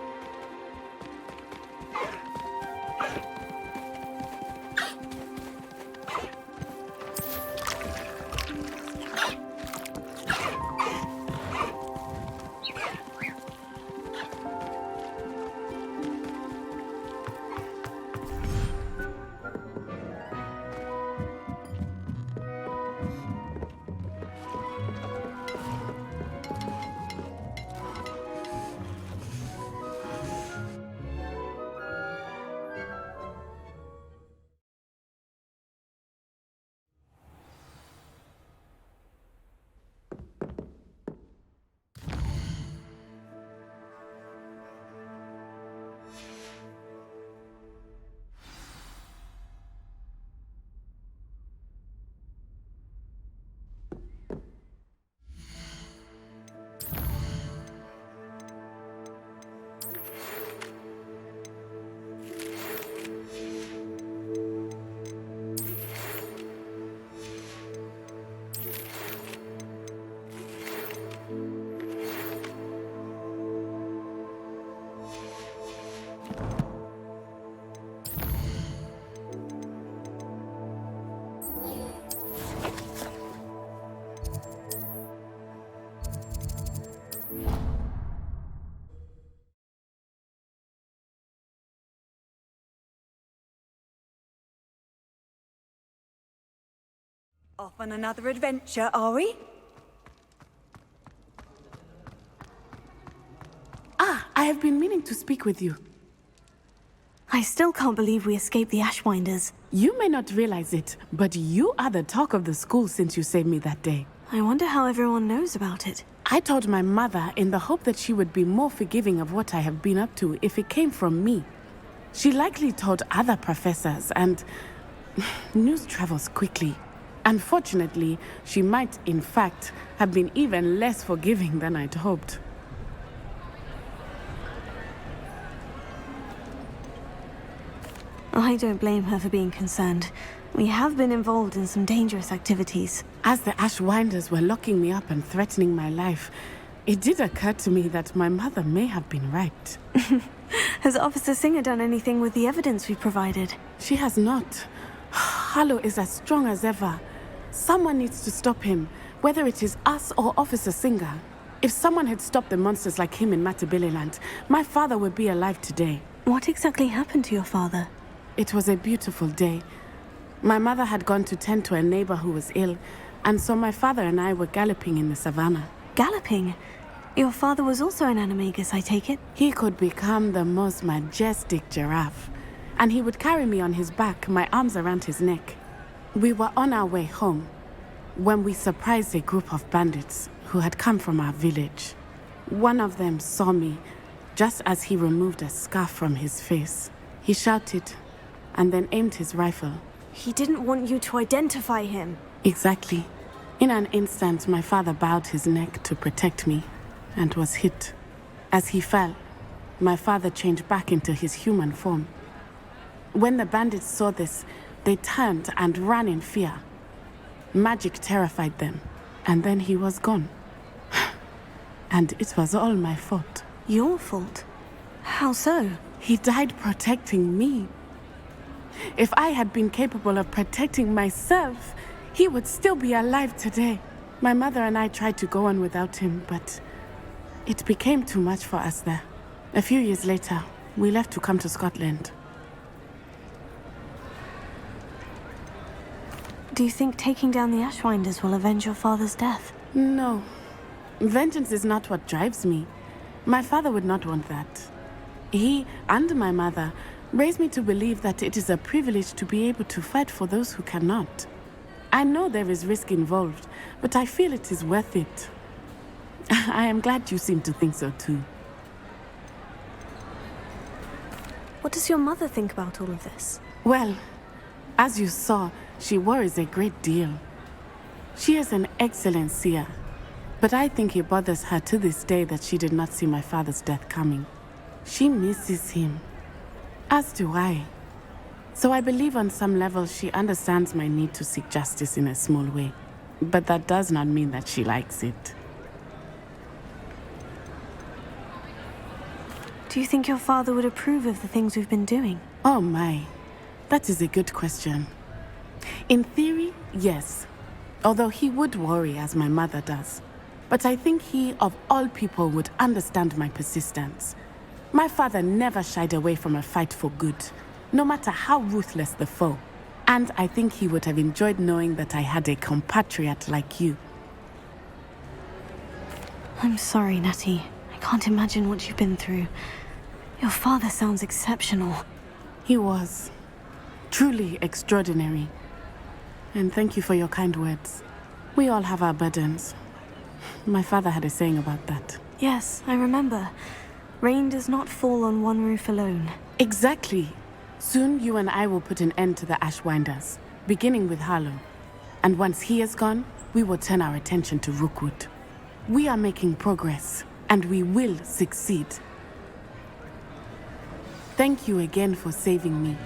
Off on another adventure, are we? I have been meaning to speak with you. I still can't believe we escaped the Ashwinders. You may not realize it, but you are the talk of the school since you saved me that day. I wonder how everyone knows about it. I told my mother in the hope that she would be more forgiving of what I have been up to if it came from me. She likely told other professors, and news travels quickly. Unfortunately, she might, in fact, have been even less forgiving than I'd hoped. I don't blame her for being concerned. We have been involved in some dangerous activities. As the Ashwinders were locking me up and threatening my life, it did occur to me that my mother may have been right. Has Officer Singer done anything with the evidence we provided? She has not. Hallow is as strong as ever. Someone needs to stop him, whether it is us or Officer Singer. If someone had stopped the monsters like him in Matabeleland, my father would be alive today. What exactly happened to your father? It was a beautiful day. My mother had gone to tend to a neighbor who was ill, and so my father and I were galloping in the savannah. Galloping? Your father was also an animagus, I take it? He could become the most majestic giraffe, and he would carry me on his back, my arms around his neck. We were on our way home when we surprised a group of bandits who had come from our village. One of them saw me just as he removed a scarf from his face. He shouted and then aimed his rifle. He didn't want you to identify him. Exactly. In an instant, my father bowed his neck to protect me and was hit. As he fell, my father changed back into his human form. When the bandits saw this, they turned and ran in fear. Magic terrified them, and then he was gone. And it was all my fault. Your fault? How so? He died protecting me. If I had been capable of protecting myself, he would still be alive today. My mother and I tried to go on without him, but it became too much for us there. A few years later, we left to come to Scotland. Do you think taking down the Ashwinders will avenge your father's death? No. Vengeance is not what drives me. My father would not want that. He and my mother raised me to believe that it is a privilege to be able to fight for those who cannot. I know there is risk involved, but I feel it is worth it. I am glad you seem to think so too. What does your mother think about all of this? Well, as you saw, she worries a great deal. She is an excellent seer, but I think it bothers her to this day that she did not see my father's death coming. She misses him, as do I. So I believe on some level she understands my need to seek justice in a small way. But that does not mean that she likes it. Do you think your father would approve of the things we've been doing? Oh my, that is a good question. In theory, yes. Although he would worry as my mother does. But I think he, of all people, would understand my persistence. My father never shied away from a fight for good, no matter how ruthless the foe. And I think he would have enjoyed knowing that I had a compatriot like you. I'm sorry, Natty. I can't imagine what you've been through. Your father sounds exceptional. He was. Truly extraordinary. And thank you for your kind words. We all have our burdens. My father had a saying about that. Yes, I remember. Rain does not fall on one roof alone. Exactly. Soon you and I will put an end to the Ashwinders, beginning with Hallow. And once he is gone, we will turn our attention to Rookwood. We are making progress, and we will succeed. Thank you again for saving me.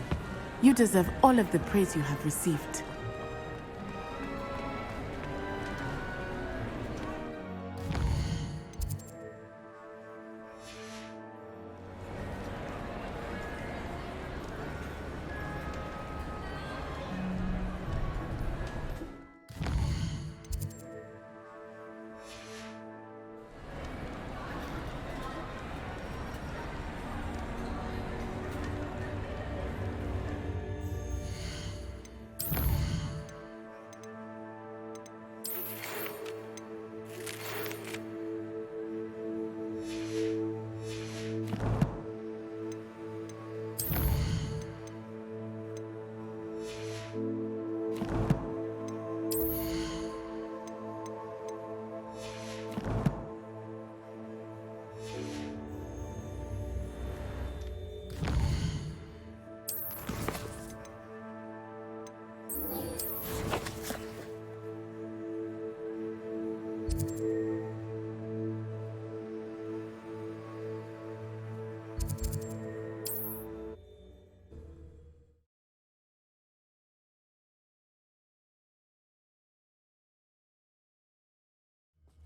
You deserve all of the praise you have received.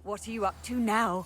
What are you up to now?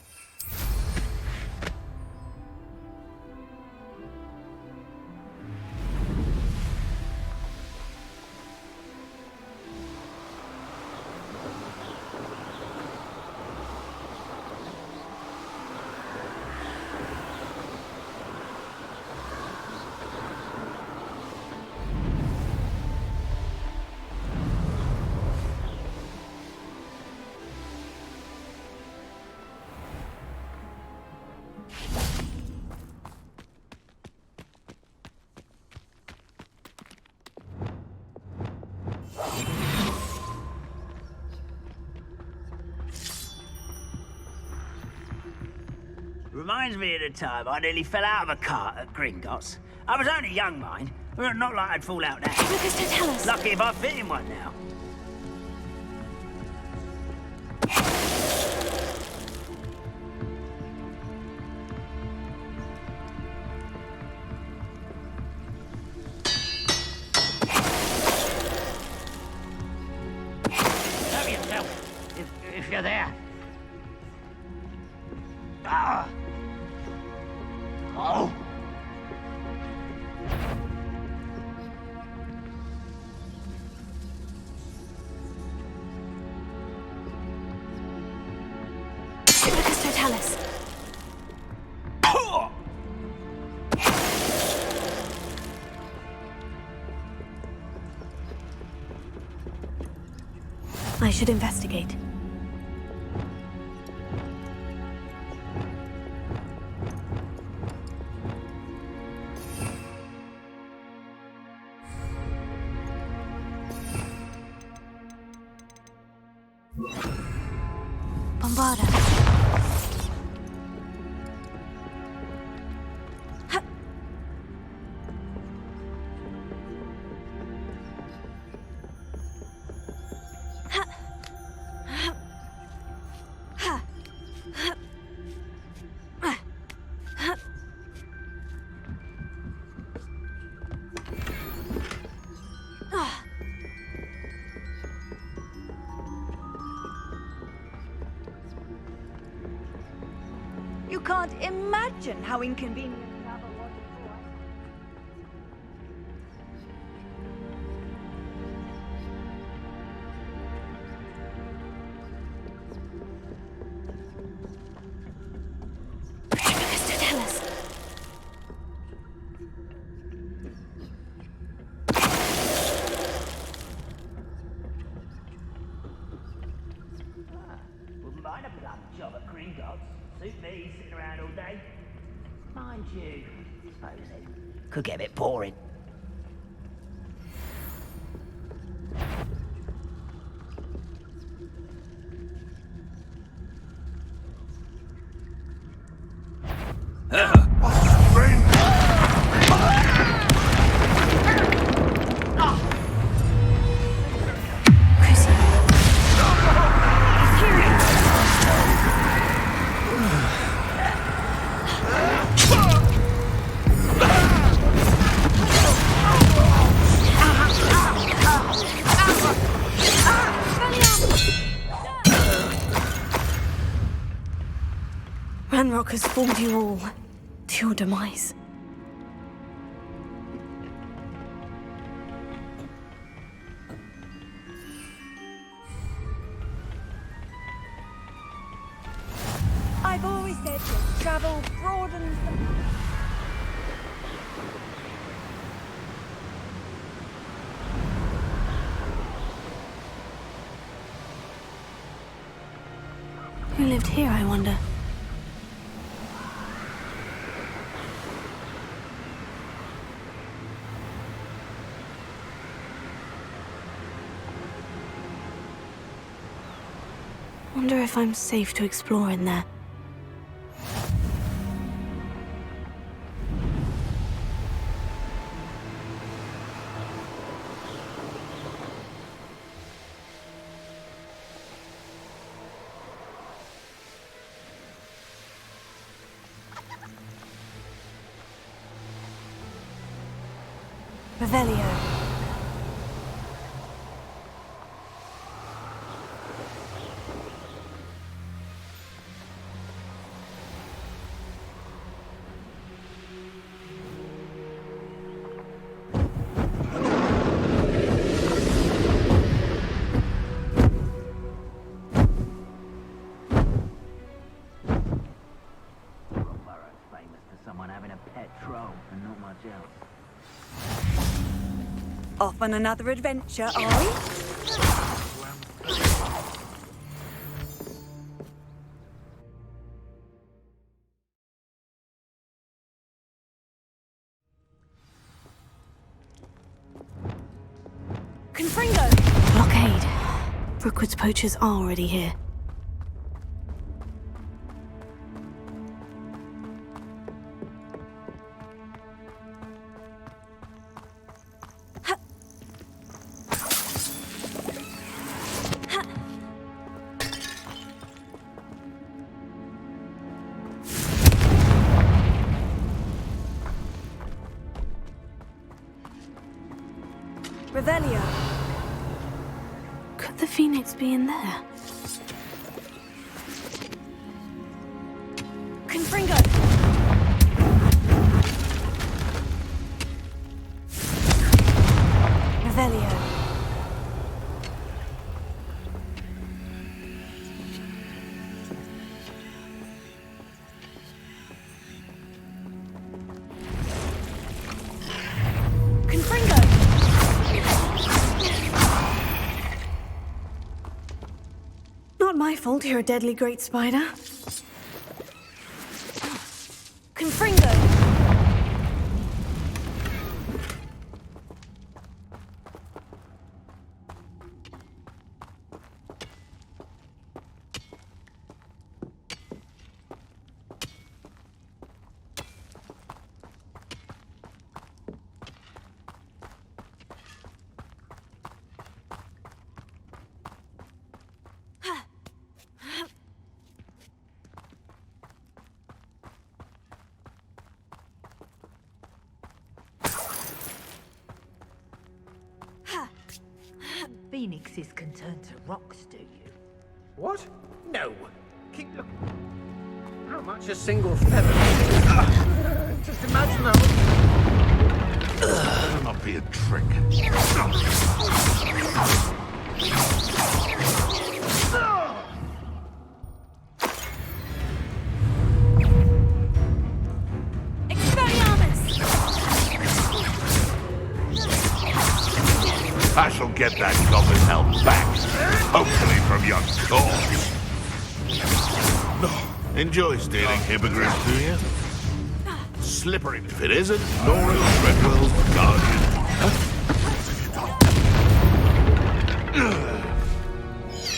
Reminds me of the time I nearly fell out of a cart at Gringotts. I was only young, mind. Not like I'd fall out now. Lucas, don't tell us. Lucky if I fit in one now. Ah! Oh! Typicus totalis. I should investigate. Bombarda. You can't imagine how inconvenient travel was before. Typicus totalis. Wouldn't mind a plum job at Gringotts. Suit me, sitting around all day. Mind you, suppose it could get a bit boring. Ranrock has fooled you all to your demise. I've always said that travel broadens the... Who lived here, I wonder? Wonder if I'm safe to explore in there. Revelio. Off on another adventure, are we? Confringo! Blockade. Rookwood's poachers are already here. Revelio. Could the Phoenix be in there? Confringo! Revelio. Not my fault you're a deadly great spider. Confringo! Phoenixes can turn to rocks, do you? What? No. Keep looking. How much a single feather? Just imagine how much. That'll not be a trick. I shall get that goblin helm back, hopefully from your corpse. Enjoy stealing hippogriffs, do you? Slippery if it isn't, Nora Treadwell's guardian.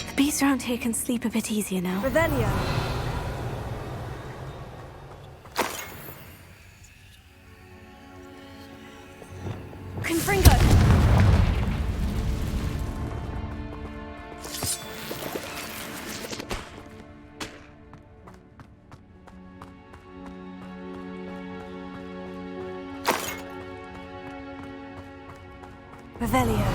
The beasts around here can sleep a bit easier now. Revelio. Confringo. Revelio.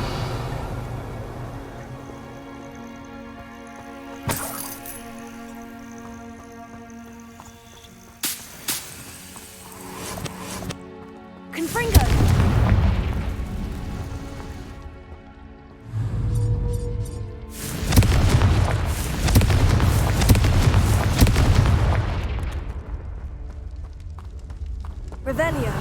Confringo. Revelio.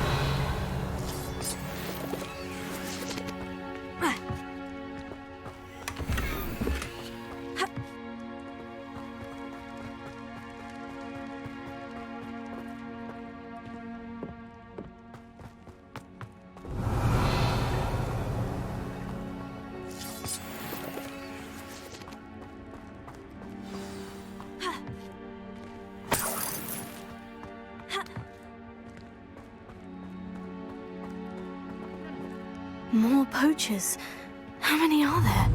More poachers. How many are there?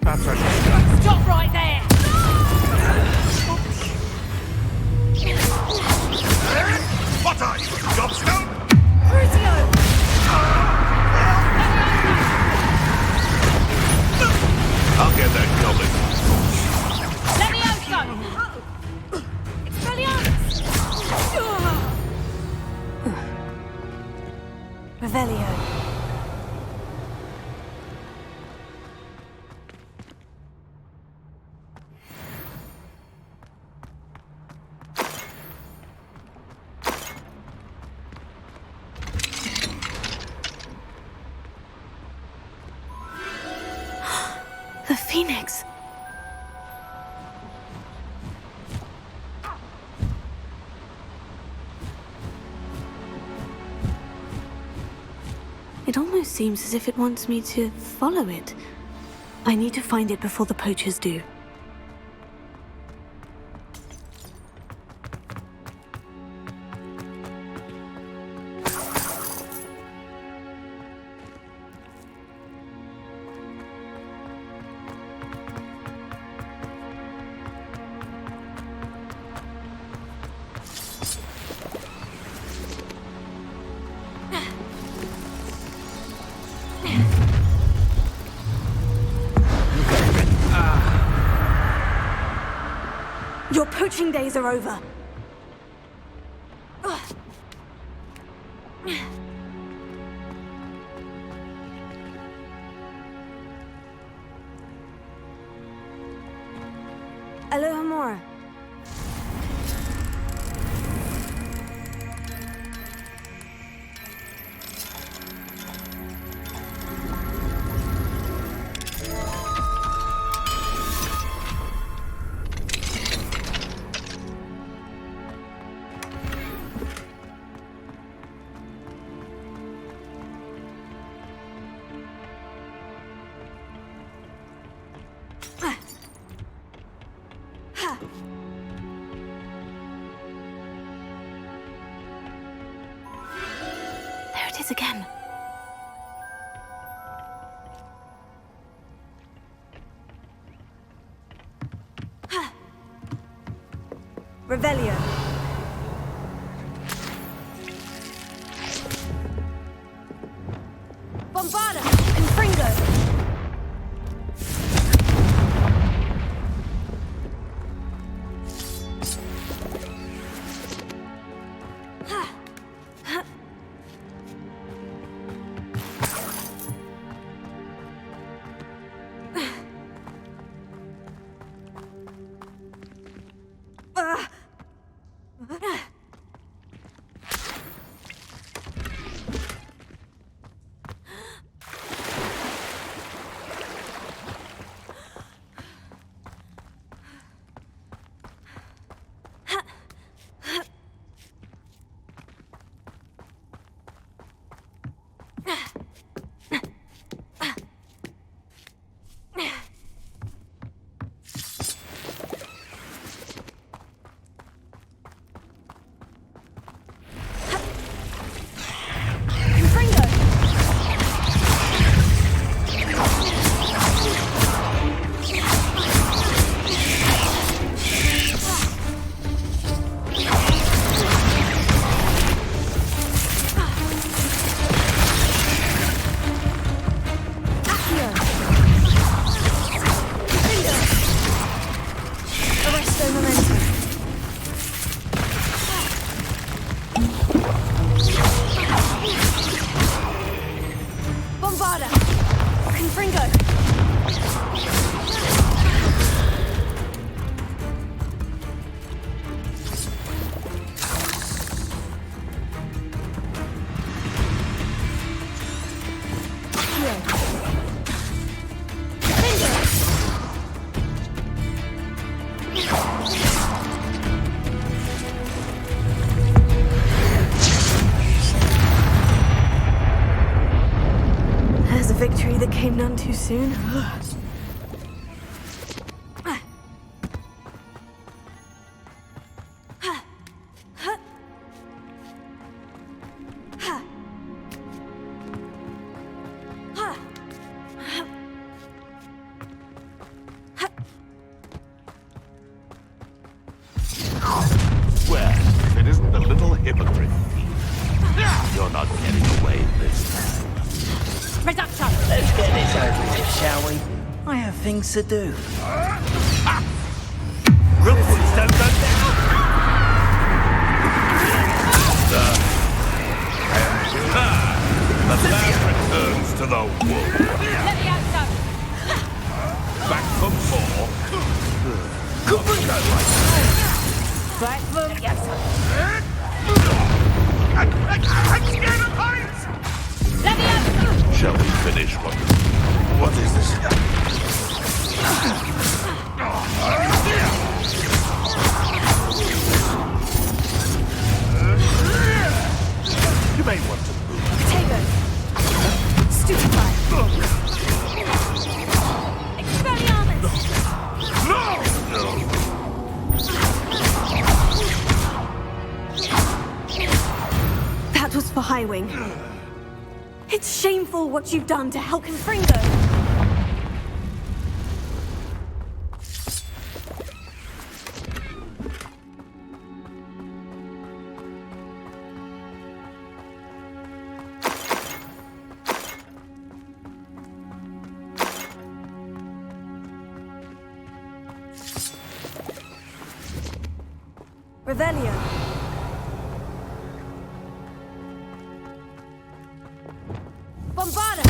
That's a Stop right there! What are you, gobstone? Crucio! I'll get that goblin. Levioso! Expelliarmus! Revelio. The Phoenix. It almost seems as if it wants me to follow it. I need to find it before the poachers do. Your poaching days are over. Aloha Mora. There it is again. Revelio. Bombarda! Confringo! Victory that came none too soon. Well, if it isn't the little hypocrite thief, you're not getting away this time. Reducto! Let's get this over with, shall we? I have things to do. Rookwoods don't go down! The lamb returns to the wolf. Let me out, son. Back for more. Back for... I'm scared of heights! Let me out! Shall we finish what is this? You may want to move. Potato! Stupefy! Expelliarmus! No! That was for Highwing. It's shameful what you've done to help Confringo. Revelio. Bombarda!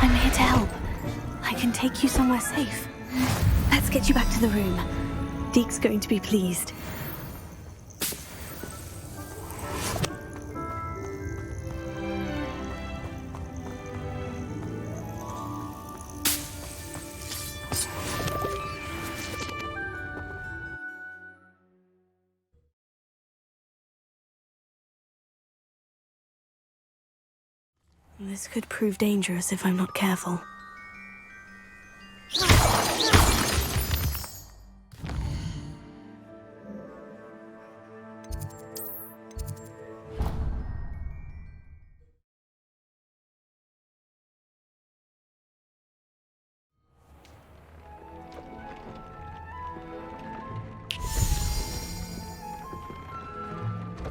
I'm here to help. I can take you somewhere safe. Let's get you back to the room. Deke's going to be pleased. This could prove dangerous if I'm not careful.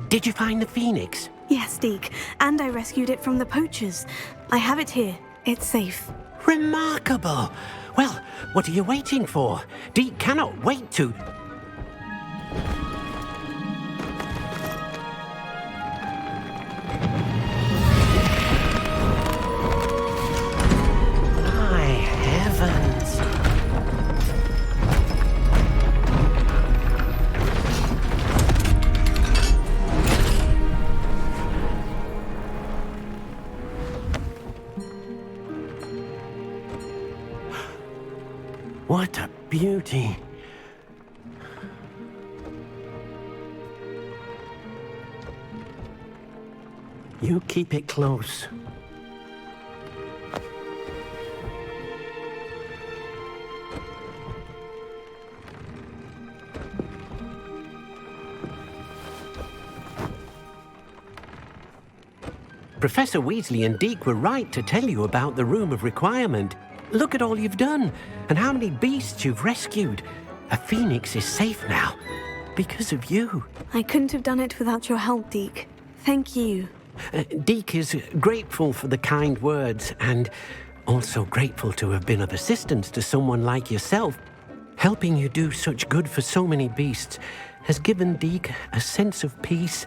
Did you find the phoenix? Yes, Deke, and I rescued it from the poachers. I have it here. It's safe. Remarkable! Well, what are you waiting for? Deke cannot wait to... My heavens! What a beauty! You keep it close. Professor Weasley and Deke were right to tell you about the Room of Requirement. Look at all you've done, and how many beasts you've rescued. A phoenix is safe now, because of you. I couldn't have done it without your help, Deke. Thank you. Deke is grateful for the kind words, and also grateful to have been of assistance to someone like yourself. Helping you do such good for so many beasts has given Deke a sense of peace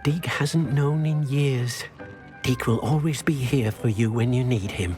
Deke hasn't known in years. Deke will always be here for you when you need him.